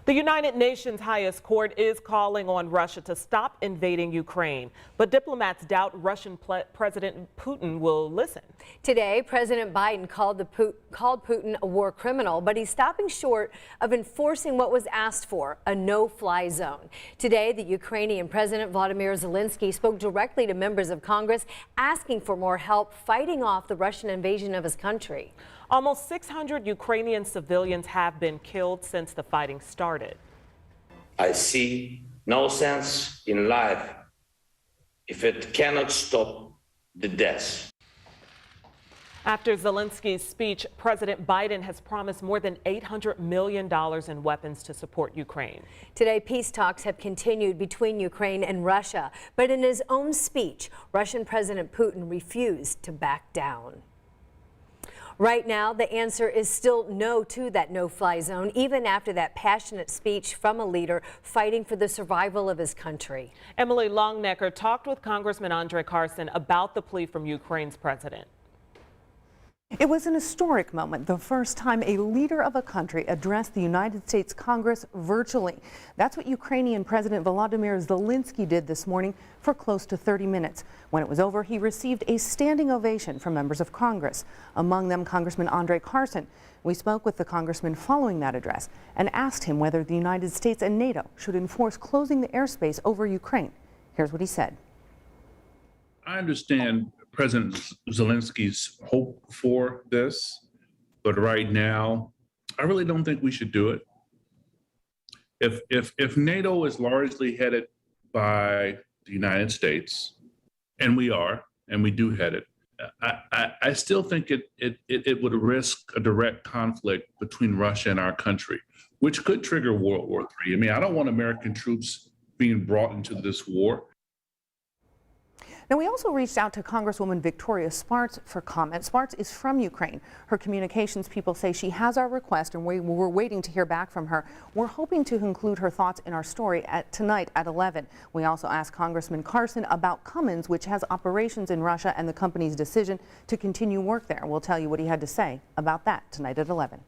The United Nations highest court is calling on Russia to stop invading Ukraine, but diplomats doubt Russian President Putin will listen. Today, President Biden called Putin a war criminal, but he's stopping short of enforcing what was asked for, a no-fly zone. Today, the Ukrainian President Volodymyr Zelensky spoke directly to members of Congress, asking for more help fighting off the Russian invasion of his country. Almost 600 Ukrainian civilians have been killed since the fighting started. I see no sense in life if it cannot stop the deaths. After Zelensky's speech, President Biden has promised more than $800 million in weapons to support Ukraine. Today, peace talks have continued between Ukraine and Russia, but in his own speech, Russian President Putin refused to back down. Right now, the answer is still no to that no-fly zone, even after that passionate speech from a leader fighting for the survival of his country. Emily Longnecker talked with Congressman Andre Carson about the plea from Ukraine's president. It was an historic moment, the first time a leader of a country addressed the United States Congress virtually. That's what Ukrainian President Volodymyr Zelensky did this morning for close to 30 minutes. When it was over, he received a standing ovation from members of Congress, among them Congressman Andre Carson. We spoke with the congressman following that address and asked him whether the United States and NATO should enforce closing the airspace over Ukraine. Here's what he said. I understand President Zelensky's hope for this, but right now, I really don't think we should do it. If NATO is largely headed by the United States, and we are, and we do head it, I still think it would risk a direct conflict between Russia and our country, which could trigger World War III. I mean, I don't want American troops being brought into this war. Now, we also reached out to Congresswoman Victoria Spartz for comment. Spartz is from Ukraine. Her communications people say she has our request, and we're waiting to hear back from her. We're hoping to include her thoughts in our story tonight at 11. We also asked Congressman Carson about Cummins, which has operations in Russia, and the company's decision to continue work there. We'll tell you what he had to say about that tonight at 11.